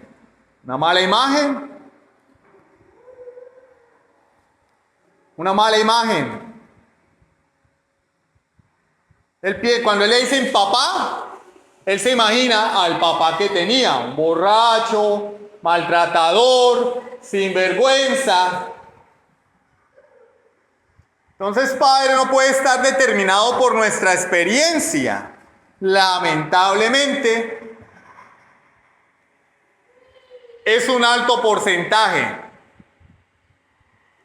¿Una mala imagen? Una mala imagen. Cuando le dicen papá, él se imagina al papá que tenía, un borracho, maltratador, sinvergüenza. Entonces, padre no puede estar determinado por nuestra experiencia. Lamentablemente, es un alto porcentaje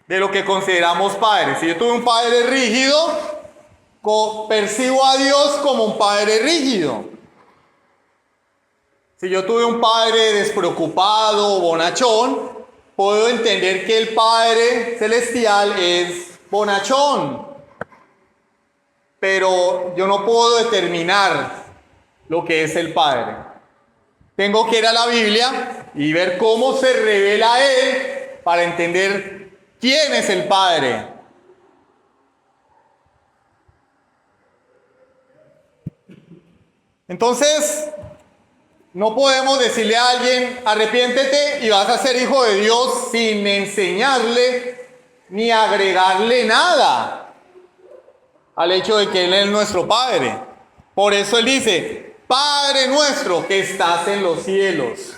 de lo que consideramos padre. Si yo tuve un padre rígido, percibo a Dios como un padre rígido. Si yo tuve un padre despreocupado, bonachón, puedo entender que el Padre Celestial es bonachón. Pero yo no puedo determinar lo que es el Padre. Tengo que ir a la Biblia y ver cómo se revela a Él para entender quién es el Padre. Entonces, no podemos decirle a alguien, arrepiéntete y vas a ser hijo de Dios sin enseñarle ni agregarle nada al hecho de que Él es nuestro Padre. Por eso Él dice, Padre nuestro que estás en los cielos.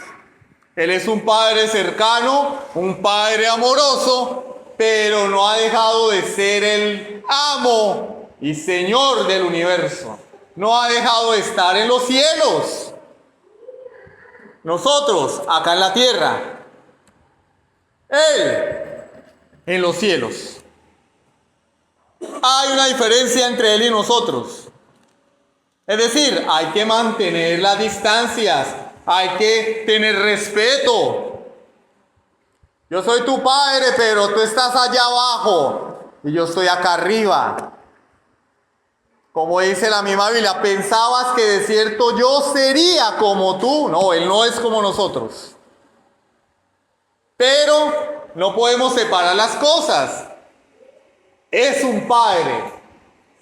Él es un Padre cercano, un Padre amoroso, pero no ha dejado de ser el amo y Señor del universo. No ha dejado de estar en los cielos. Nosotros, acá en la tierra. Él, en los cielos. Hay una diferencia entre Él y nosotros. Es decir, hay que mantener las distancias. Hay que tener respeto. Yo soy tu padre, pero tú estás allá abajo y yo estoy acá arriba. Como dice la misma Biblia, pensabas que de cierto yo sería como tú. No, Él no es como nosotros. Pero no podemos separar las cosas. Es un Padre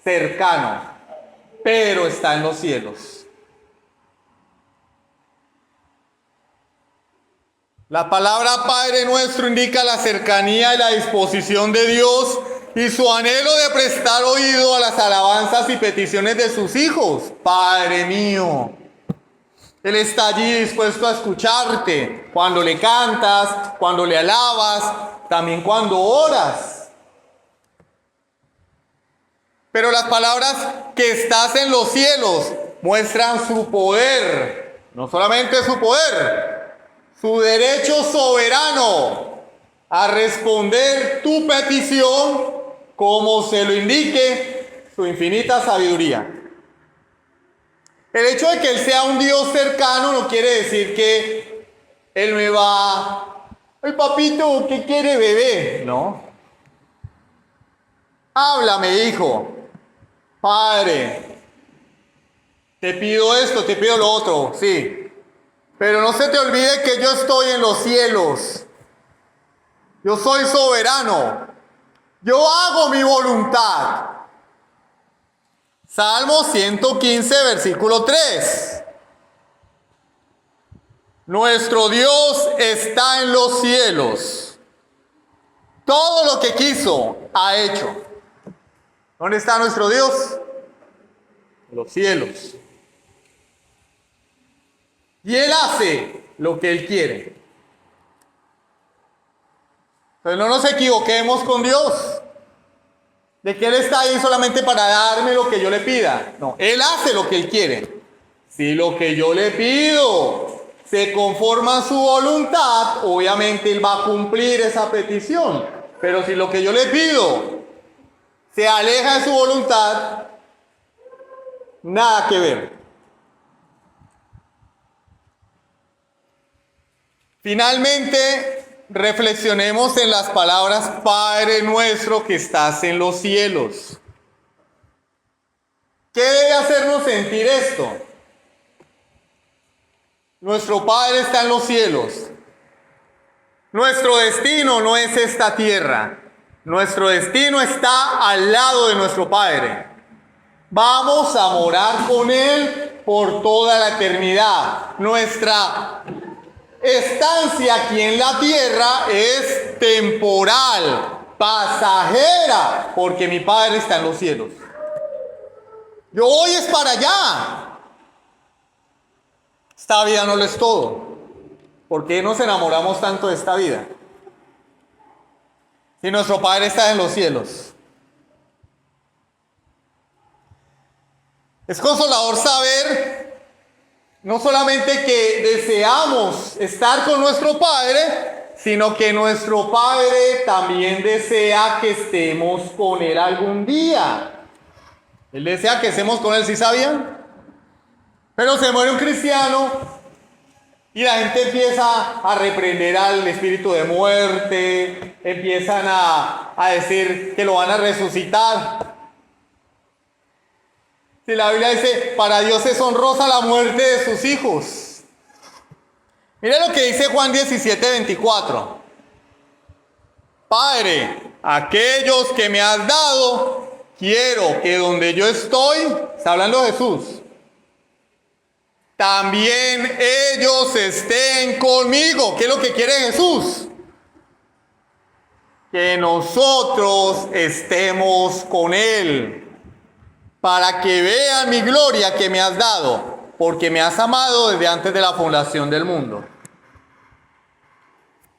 cercano, pero está en los cielos. La palabra Padre nuestro indica la cercanía y la disposición de Dios y su anhelo de prestar oído a las alabanzas y peticiones de sus hijos. Padre mío. Él está allí dispuesto a escucharte cuando le cantas, cuando le alabas, también cuando oras. Pero las palabras que estás en los cielos muestran su poder, no solamente su poder, su derecho soberano a responder tu petición como se lo indique su infinita sabiduría. El hecho de que Él sea un Dios cercano no quiere decir que Él me va, el papito que quiere bebé, ¿no? Háblame, hijo. Padre, te pido esto, te pido lo otro, sí. Pero no se te olvide que yo estoy en los cielos. Yo soy soberano. Yo hago mi voluntad. Salmo 115, versículo 3. Nuestro Dios está en los cielos. Todo lo que quiso, ha hecho. ¿Dónde está nuestro Dios? En los cielos. Y Él hace lo que Él quiere. Entonces no nos equivoquemos con Dios. De que Él está ahí solamente para darme lo que yo le pida. No, Él hace lo que Él quiere. Si lo que yo le pido se conforma a su voluntad, obviamente Él va a cumplir esa petición. Pero si lo que yo le pido se aleja de su voluntad, nada que ver. Finalmente, reflexionemos en las palabras Padre nuestro que estás en los cielos. ¿Qué debe hacernos sentir esto? Nuestro Padre está en los cielos. Nuestro destino no es esta tierra. Nuestro destino está al lado de nuestro Padre. Vamos a morar con Él por toda la eternidad. Nuestra estancia aquí en la tierra es temporal, pasajera, porque mi Padre está en los cielos. Yo voy es para allá. Esta vida no lo es todo. ¿Por qué nos enamoramos tanto de esta vida? Si nuestro Padre está en los cielos. Es consolador saber, no solamente que deseamos estar con nuestro Padre, sino que nuestro Padre también desea que estemos con Él algún día. Él desea que estemos con Él, ¿sí sabían? Pero se muere un cristiano y la gente empieza a reprender al espíritu de muerte, empiezan a decir que lo van a resucitar. Si la Biblia dice, para Dios es honrosa la muerte de sus hijos. Mira lo que dice Juan 17:24. Padre, aquellos que me has dado, quiero que donde yo estoy, está hablando Jesús, también ellos estén conmigo. ¿Qué es lo que quiere Jesús? Que nosotros estemos con Él, para que vean mi gloria que me has dado, porque me has amado desde antes de la fundación del mundo.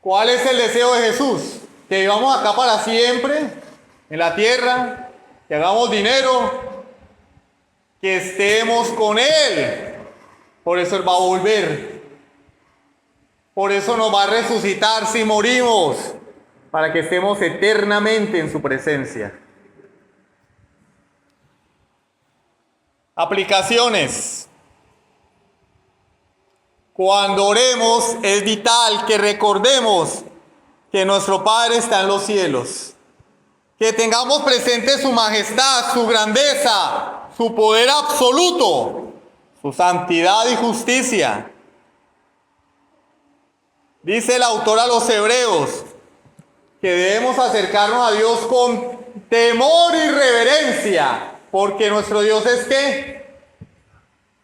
¿Cuál es el deseo de Jesús? Que vivamos acá para siempre, en la tierra, que hagamos dinero, que estemos con Él. Por eso Él va a volver. Por eso nos va a resucitar si morimos, para que estemos eternamente en su presencia. Aplicaciones. Cuando oremos es vital que recordemos que nuestro Padre está en los cielos. Que tengamos presente su majestad, su grandeza, su poder absoluto, su santidad y justicia. Dice el autor a los Hebreos que debemos acercarnos a Dios con temor y reverencia, porque nuestro Dios es ¿qué?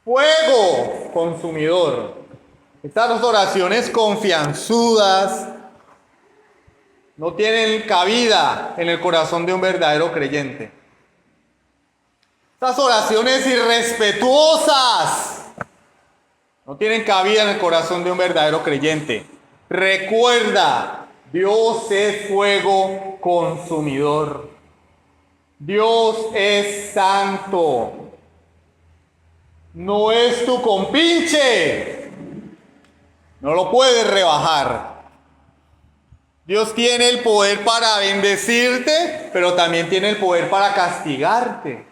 Fuego consumidor. Estas oraciones confianzudas no tienen cabida en el corazón de un verdadero creyente. Estas oraciones irrespetuosas no tienen cabida en el corazón de un verdadero creyente. Recuerda, Dios es fuego consumidor. Dios es santo. No es tu compinche. No lo puedes rebajar. Dios tiene el poder para bendecirte, pero también tiene el poder para castigarte.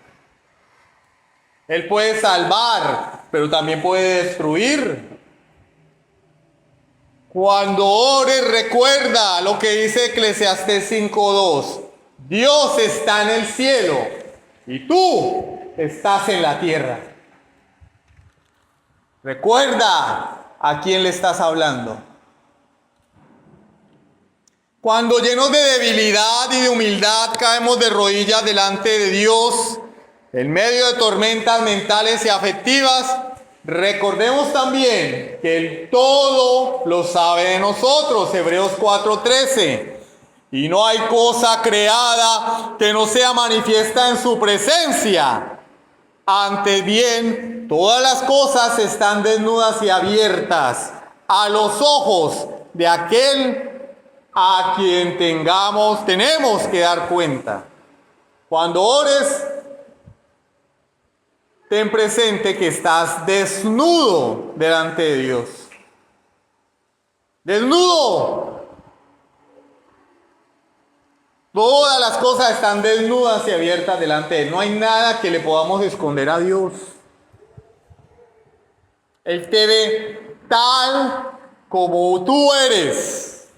Él puede salvar, pero también puede destruir. Cuando ores, recuerda lo que dice Eclesiastés 5:2. Dios está en el cielo y tú estás en la tierra. Recuerda a quién le estás hablando. Cuando llenos de debilidad y de humildad caemos de rodillas delante de Dios, en medio de tormentas mentales y afectivas, recordemos también que Él todo lo sabe de nosotros. Hebreos 4:13. Y no hay cosa creada que no sea manifiesta en su presencia. Antes bien, todas las cosas están desnudas y abiertas a los ojos de aquel a quien tenemos que dar cuenta. Cuando ores, ten presente que estás desnudo delante de Dios. Desnudo. Todas las cosas están desnudas y abiertas delante de Él. No hay nada que le podamos esconder a Dios. Él te ve tal como tú eres.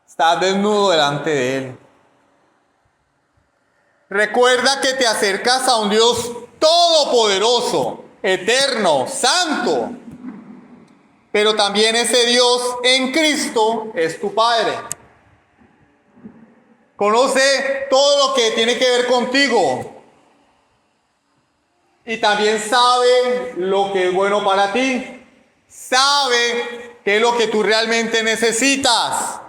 Estás desnudo delante de Él. Recuerda que te acercas a un Dios todopoderoso, eterno, santo. Pero también ese Dios en Cristo es tu Padre. Conoce todo lo que tiene que ver contigo. Y también sabe lo que es bueno para ti. Sabe qué es lo que tú realmente necesitas.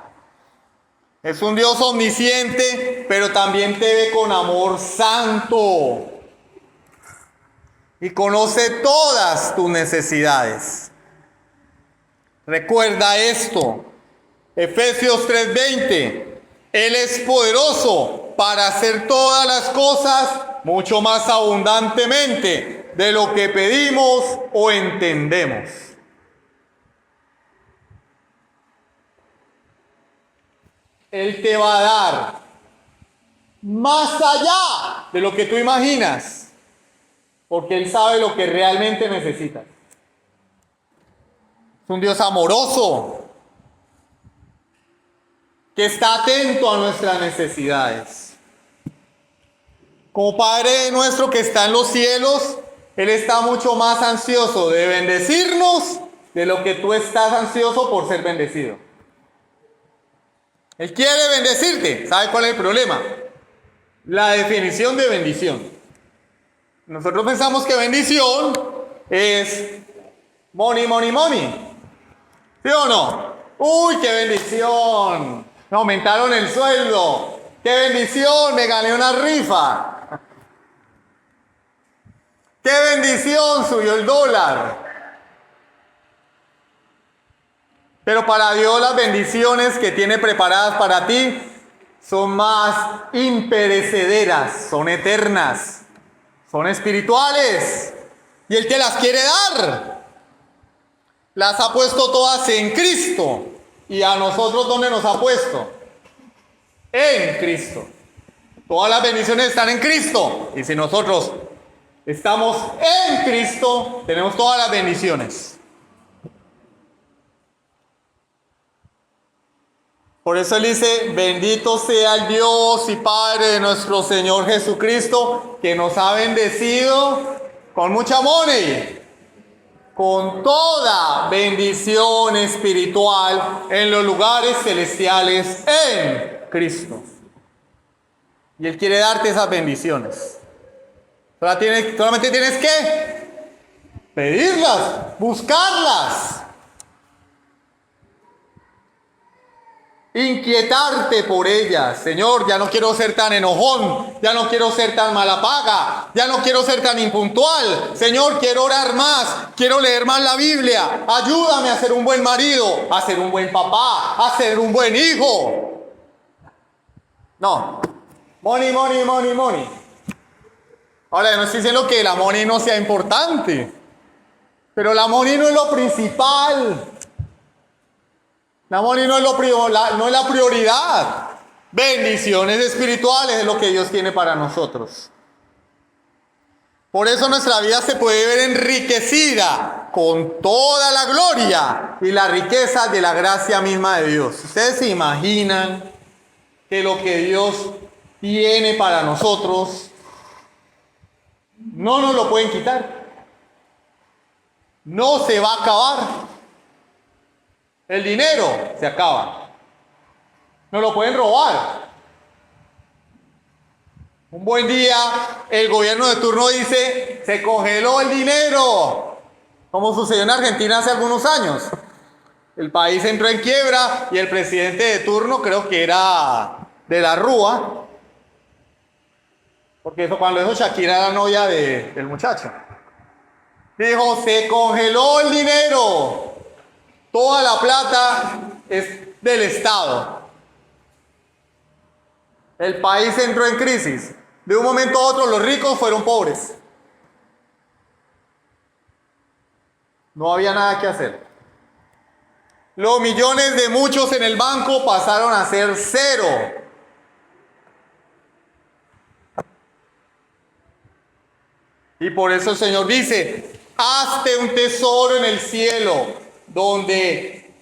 Es un Dios omnisciente, pero también te ve con amor santo. Y conoce todas tus necesidades. Recuerda esto. Efesios 3:20. Él es poderoso para hacer todas las cosas mucho más abundantemente de lo que pedimos o entendemos. Él te va a dar más allá de lo que tú imaginas, porque Él sabe lo que realmente necesitas. Es un Dios amoroso, que está atento a nuestras necesidades. Como Padre nuestro que está en los cielos, Él está mucho más ansioso de bendecirnos de lo que tú estás ansioso por ser bendecido. Él quiere bendecirte. ¿Sabe cuál es el problema? La definición de bendición. Nosotros pensamos que bendición es money, money, money. ¿Sí o no? ¡Uy, qué bendición! Me aumentaron el sueldo. ¡Qué bendición! Me gané una rifa. ¡Qué bendición! Subió el dólar. Pero para Dios las bendiciones que tiene preparadas para ti son más imperecederas, son eternas, son espirituales. Y Él te las quiere dar. Las ha puesto todas en Cristo. ¿Y a nosotros dónde nos ha puesto? En Cristo. Todas las bendiciones están en Cristo. Y si nosotros estamos en Cristo, tenemos todas las bendiciones. Por eso Él dice, bendito sea el Dios y Padre de nuestro Señor Jesucristo, que nos ha bendecido con mucha money, con toda bendición espiritual en los lugares celestiales en Cristo. Y Él quiere darte esas bendiciones. Solamente tienes que pedirlas, buscarlas. Inquietarte por ellas. Señor, ya no quiero ser tan enojón, ya no quiero ser tan mala paga, ya no quiero ser tan impuntual. Señor, quiero orar más, quiero leer más la Biblia. Ayúdame a ser un buen marido, a ser un buen papá, a ser un buen hijo. No. Money, money, money, money. Ahora, yo no estoy diciendo que la money no sea importante, pero la money no es lo principal. La money no es la prioridad. Bendiciones espirituales es lo que Dios tiene para nosotros. Por eso nuestra vida se puede ver enriquecida con toda la gloria y la riqueza de la gracia misma de Dios. ¿Ustedes se imaginan que lo que Dios tiene para nosotros no nos lo pueden quitar? No se va a acabar. El dinero se acaba. No lo pueden robar. Un buen día, el gobierno de turno dice, se congeló el dinero. Como sucedió en Argentina hace algunos años. El país entró en quiebra y el presidente de turno, creo que era de la Rúa, porque eso cuando eso Shakira era novia del muchacho. Dijo, se congeló el dinero. Toda la plata es del Estado. El país entró en crisis. De un momento a otro los ricos fueron pobres. No había nada que hacer. Los millones de muchos en el banco pasaron a ser 0. Y por eso el Señor dice, hazte un tesoro en el cielo, donde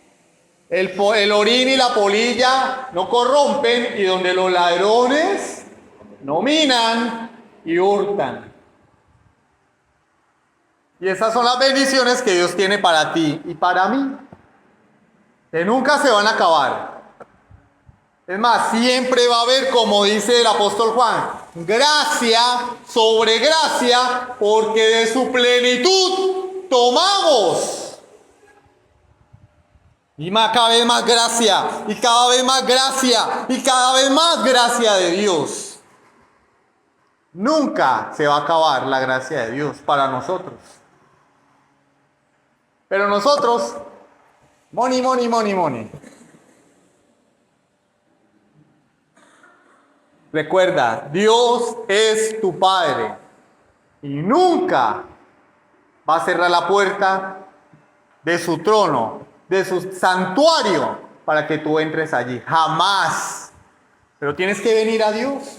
el orín y la polilla no corrompen y donde los ladrones no minan y hurtan. Y esas son las bendiciones que Dios tiene para ti y para mí, que nunca se van a acabar. Es más, siempre va a haber, como dice el apóstol Juan, gracia sobre gracia, porque de su plenitud tomamos. Y cada vez más gracia, y cada vez más gracia, y cada vez más gracia de Dios. Nunca se va a acabar la gracia de Dios para nosotros. Pero nosotros, money, money, money, money. Recuerda, Dios es tu Padre y nunca va a cerrar la puerta de su trono, de su santuario, para que tú entres allí. Jamás. Pero tienes que venir a Dios.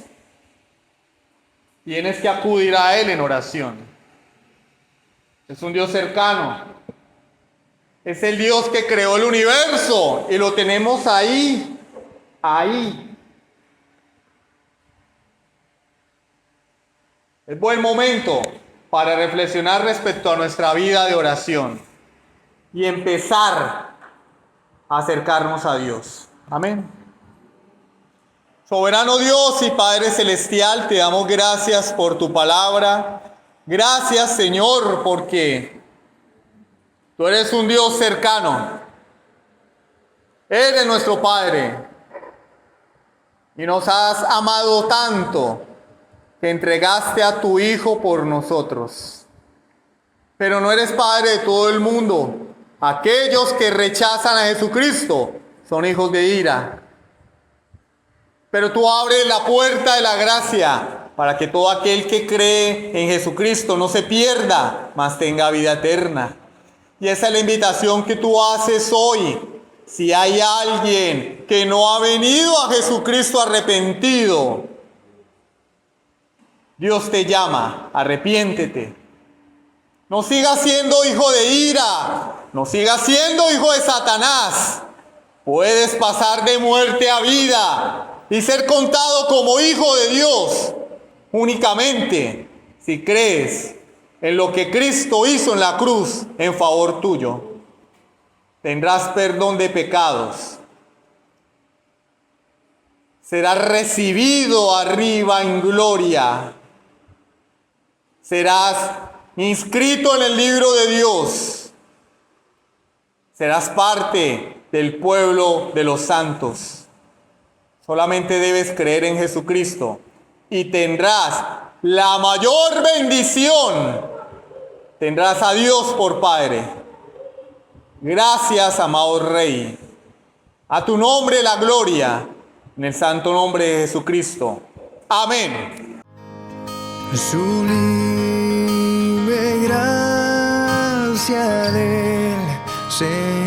Tienes que acudir a Él en oración. Es un Dios cercano. Es el Dios que creó el universo y lo tenemos ahí. Ahí. Es buen momento para reflexionar respecto a nuestra vida de oración y empezar a acercarnos a Dios. Amén. Soberano Dios y Padre Celestial, te damos gracias por tu palabra. Gracias, Señor, porque tú eres un Dios cercano. Eres nuestro Padre y nos has amado tanto que entregaste a tu Hijo por nosotros. Pero no eres Padre de todo el mundo. Aquellos que rechazan a Jesucristo son hijos de ira. Pero tú abres la puerta de la gracia para que todo aquel que cree en Jesucristo no se pierda, mas tenga vida eterna. Y esa es la invitación que tú haces hoy. Si hay alguien que no ha venido a Jesucristo arrepentido, Dios te llama, arrepiéntete. No sigas siendo hijo de ira, no sigas siendo hijo de Satanás. Puedes pasar de muerte a vida y ser contado como hijo de Dios únicamente si crees en lo que Cristo hizo en la cruz en favor tuyo. Tendrás perdón de pecados. Serás recibido arriba en gloria. Serás inscrito en el libro de Dios. Serás parte del pueblo de los santos. Solamente debes creer en Jesucristo y tendrás la mayor bendición. Tendrás a Dios por Padre. Gracias, amado Rey. A tu nombre la gloria, en el santo nombre de Jesucristo. Amén. Sublime gracia del Señor.